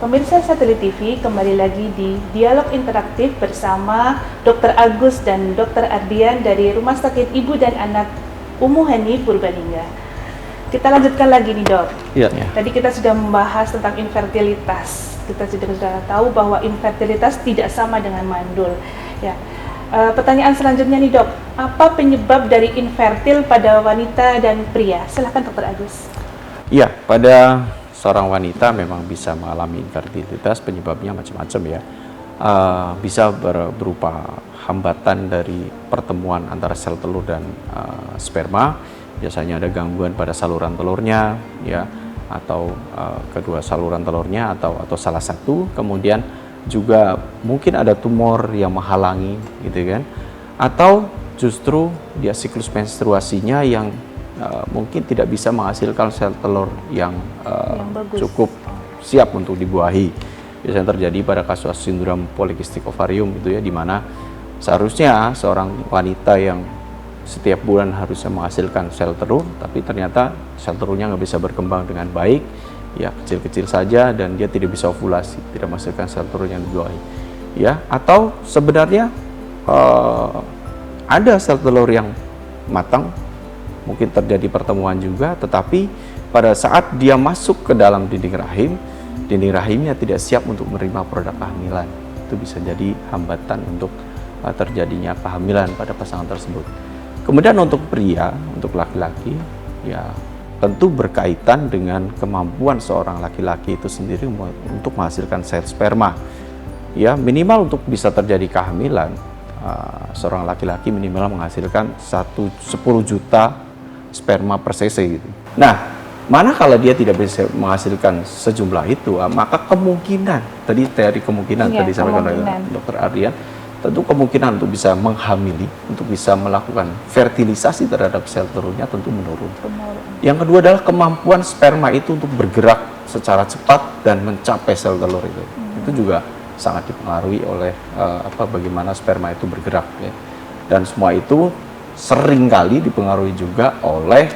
Pemirsa Satelit TV, kembali lagi di Dialog Interaktif bersama Dr. Agus dan Dr. Ardian dari Rumah Sakit Ibu dan Anak Umuheni Purbalingga. Kita lanjutkan lagi nih, Dok. Iya. Tadi kita sudah membahas tentang infertilitas. Kita sudah tahu bahwa infertilitas tidak sama dengan mandul. Ya. Pertanyaan selanjutnya nih, Dok. Apa penyebab dari infertil pada wanita dan pria? Silahkan, Dr. Agus. Iya, pada seorang wanita memang bisa mengalami infertilitas, penyebabnya macam-macam ya. Bisa berupa hambatan dari pertemuan antara sel telur dan sperma. Biasanya ada gangguan pada saluran telurnya, ya, atau kedua saluran telurnya atau salah satu. Kemudian juga mungkin ada tumor yang menghalangi, gitu kan? Atau justru dia siklus menstruasinya yang mungkin tidak bisa menghasilkan sel telur yang cukup siap untuk dibuahi. Biasanya terjadi pada kasus sindrom polikistik ovarium itu ya, di mana seharusnya seorang wanita yang setiap bulan harusnya menghasilkan sel telur, tapi ternyata sel telurnya nggak bisa berkembang dengan baik, ya kecil-kecil saja dan dia tidak bisa ovulasi, tidak menghasilkan sel telur yang dibuahi. Ya, atau sebenarnya ada sel telur yang matang, mungkin terjadi pertemuan juga, tetapi pada saat dia masuk ke dalam dinding rahimnya tidak siap untuk menerima produk kehamilan. Itu bisa jadi hambatan untuk terjadinya kehamilan pada pasangan tersebut. Kemudian untuk pria, untuk laki-laki, ya tentu berkaitan dengan kemampuan seorang laki-laki itu sendiri untuk menghasilkan sel sperma. Ya, minimal untuk bisa terjadi kehamilan, seorang laki-laki minimal menghasilkan 10 juta sperma per cc gitu. Nah, mana kalau dia tidak bisa menghasilkan sejumlah itu, maka kemungkinan tadi tadi sampaikan oleh Dr. Ardian, tentu kemungkinan untuk bisa menghamili, untuk bisa melakukan fertilisasi terhadap sel telurnya tentu menurun. Yang kedua adalah kemampuan sperma itu untuk bergerak secara cepat dan mencapai sel telur itu. Itu juga sangat dipengaruhi oleh bagaimana sperma itu bergerak ya. Dan semua itu seringkali dipengaruhi juga oleh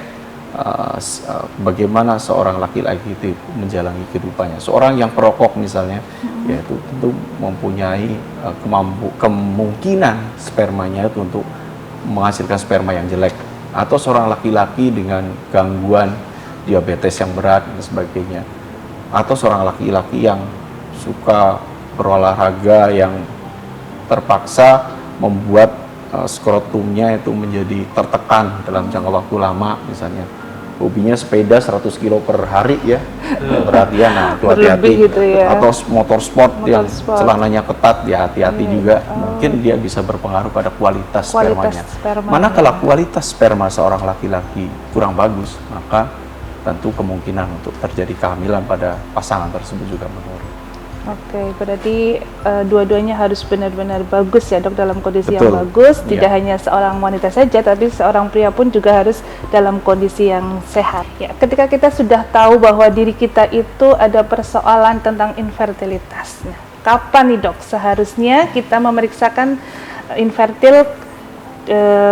bagaimana seorang laki-laki itu menjalani kehidupannya. Seorang yang perokok misalnya, yaitu tentu mempunyai kemungkinan spermanya itu untuk menghasilkan sperma yang jelek. Atau seorang laki-laki dengan gangguan diabetes yang berat dan sebagainya. Atau seorang laki-laki yang suka berolahraga yang terpaksa membuat skrotumnya itu menjadi tertekan dalam jangka waktu lama, misalnya hobinya sepeda 100 kilo per hari ya, berarti nah itu hati-hati gitu ya. Atau motor sport yang celananya ketat ya, hati-hati juga. Mungkin dia bisa berpengaruh pada kualitas spermanya. Manakala kualitas sperma seorang laki-laki kurang bagus, maka tentu kemungkinan untuk terjadi kehamilan pada pasangan tersebut juga menurun. Oke, berarti dua-duanya harus benar-benar bagus ya, Dok, dalam kondisi yang bagus. Tidak hanya seorang wanita saja, tapi seorang pria pun juga harus dalam kondisi yang sehat. Ya, ketika kita sudah tahu bahwa diri kita itu ada persoalan tentang infertilitas, kapan nih, Dok, seharusnya kita memeriksakan infertil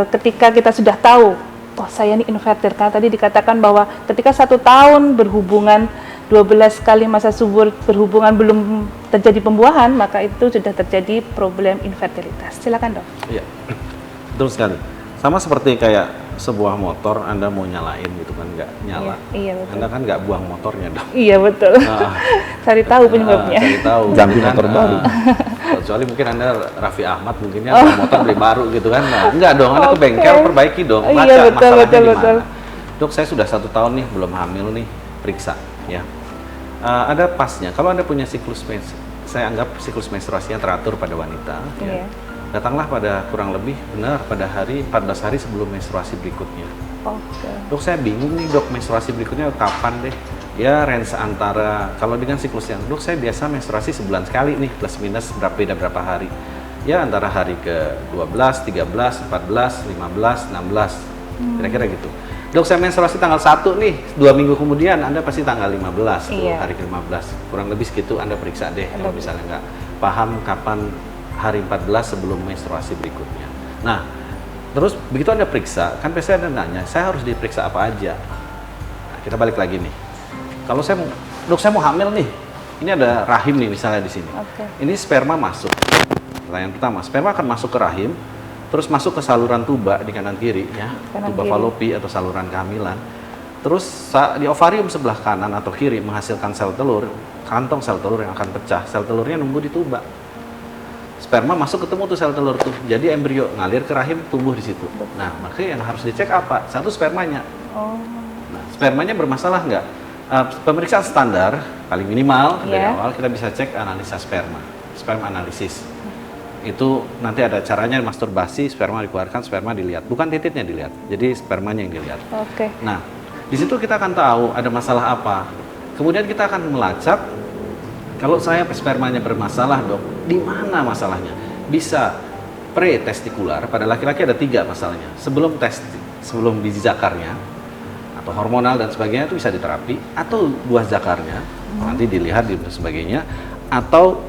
ketika kita sudah tahu, oh saya ini infertil. Karena tadi dikatakan bahwa ketika 1 tahun berhubungan 12 kali masa subur berhubungan belum terjadi pembuahan, maka itu sudah terjadi problem infertilitas. Silakan, Dok. Iya, betul sekali. Sama seperti kayak sebuah motor, Anda mau nyalain gitu kan, nggak nyala. Iya, betul. Anda kan nggak buang motornya, Dok. Iya, betul. Cari tahu penyebabnya. Cari tahu. Ganti motor baru. Kecuali mungkin Anda Raffi Ahmad mungkinnya motor beli baru gitu kan. Nah, enggak dong, Anda ke bengkel perbaiki dong. Baca masalahnya di mana. Dok, saya sudah 1 tahun nih belum hamil nih, periksa ya. Ada pasnya, kalau Anda punya siklus saya anggap siklus menstruasinya teratur pada wanita, ya. Datanglah pada kurang lebih benar pada hari 14 hari sebelum menstruasi berikutnya. Dok, saya bingung nih, Dok, menstruasi berikutnya kapan deh? Ya range antara, kalau dengan siklus yang, Dok, saya biasa menstruasi sebulan sekali nih, plus minus beda berapa hari. Ya antara hari ke-12, 13, 14, 15, 16, kira-kira gitu. Dok, saya menstruasi tanggal 1 nih, 2 minggu kemudian Anda pasti tanggal 15, hari ke-15. Kurang lebih segitu Anda periksa deh, kalau misalnya nggak paham kapan hari 14 sebelum menstruasi berikutnya. Nah, terus begitu Anda periksa, kan pasti Anda nanya, saya harus diperiksa apa aja? Nah, kita balik lagi nih. Kalau saya, Dok, saya mau hamil nih, Ini ada rahim nih misalnya di sini. Oke. Ini sperma masuk. Pertanyaan pertama, sperma akan masuk ke rahim, terus masuk ke saluran tuba di kanan kiri ya, Kanan tuba kiri. falopi atau saluran kehamilan. Terus di ovarium sebelah kanan atau kiri menghasilkan sel telur, kantong sel telur yang akan pecah. Sel telurnya nunggu di tuba. Sperma masuk ketemu tuh sel telur tuh. Jadi embrio ngalir ke rahim, tumbuh di situ. Nah, makanya yang harus dicek apa? Satu, spermanya. Oh. Nah, spermanya bermasalah nggak? Pemeriksaan standar paling minimal dari Iya. awal kita bisa cek analisa sperma, sperma analisis. Itu nanti ada caranya masturbasi, sperma dikeluarkan, sperma dilihat, bukan titiknya dilihat. Jadi spermanya yang dilihat. Oke. Nah, di situ kita akan tahu ada masalah apa. Kemudian kita akan melacak. Kalau saya spermanya bermasalah, dok, di mana masalahnya? Bisa pre-testikular, pada laki-laki ada 3 masalahnya. Sebelum biji zakarnya, atau hormonal dan sebagainya itu bisa diterapi, atau buah zakarnya, nanti dilihat dan sebagainya, atau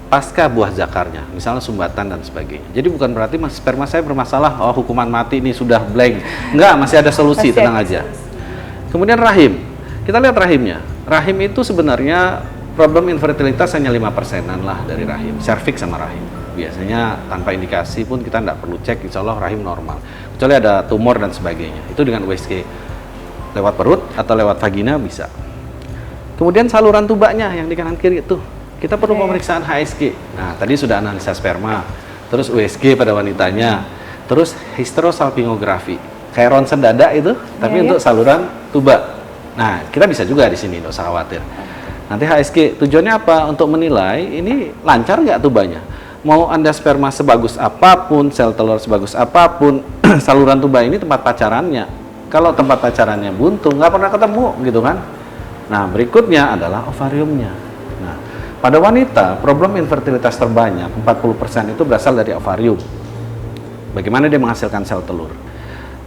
pasca buah zakarnya, misalnya sumbatan dan sebagainya. Jadi bukan berarti sperma saya bermasalah, oh hukuman mati ini sudah blank. Enggak, masih ada solusi, Masih tenang ada aja. Kemudian rahim, kita lihat rahimnya. Rahim itu sebenarnya problem infertilitas hanya 5%-an lah dari rahim, serviks sama rahim. Biasanya tanpa indikasi pun kita tidak perlu cek, insya Allah rahim normal. Kecuali ada tumor dan sebagainya, itu dengan USG lewat perut atau lewat vagina bisa. Kemudian saluran tubanya yang di kanan kiri itu, kita perlu pemeriksaan HSG. Nah, tadi sudah analisa sperma, terus USG pada wanitanya, terus hysterosalpingografi, kayak ronsen dada itu, tapi untuk saluran tuba. Nah, kita bisa juga di sini, nggak usah khawatir. Nanti HSG tujuannya apa? Untuk menilai ini lancar nggak tubanya. Mau Anda sperma sebagus apapun, sel telur sebagus apapun, saluran tuba ini tempat pacarannya. Kalau tempat pacarannya buntu, nggak pernah ketemu gitu kan. Nah, berikutnya adalah ovariumnya. Nah, pada wanita, problem infertilitas terbanyak, 40% itu berasal dari ovarium. Bagaimana dia menghasilkan sel telur.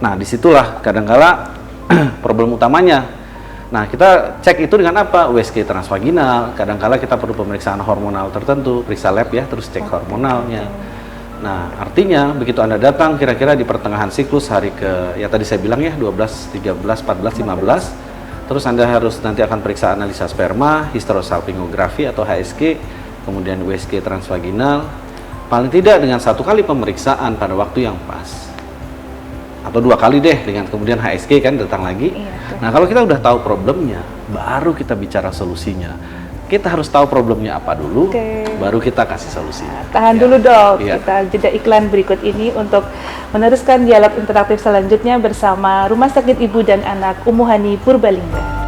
Nah, disitulah kadangkala problem utamanya. Nah, kita cek itu dengan apa? USG transvaginal, kadangkala kita perlu pemeriksaan hormonal tertentu, periksa lab ya, terus cek hormonalnya. Nah, artinya begitu Anda datang kira-kira di pertengahan siklus hari ke, ya tadi saya bilang ya, 12, 13, 14, 15, terus Anda harus nanti akan periksa analisa sperma, hysterosalpingografi atau HSG, kemudian USG transvaginal, paling tidak dengan 1 kali pemeriksaan pada waktu yang pas. Atau 2 kali deh, dengan kemudian HSG kan datang lagi. Iya, Nah, kalau kita udah tahu problemnya, baru kita bicara solusinya. Kita harus tahu problemnya apa dulu, baru kita kasih solusinya. Tahan dulu dok, Iya. kita jeda iklan berikut ini untuk meneruskan dialog interaktif selanjutnya bersama Rumah Sakit Ibu dan Anak Umuhani Purbalingga.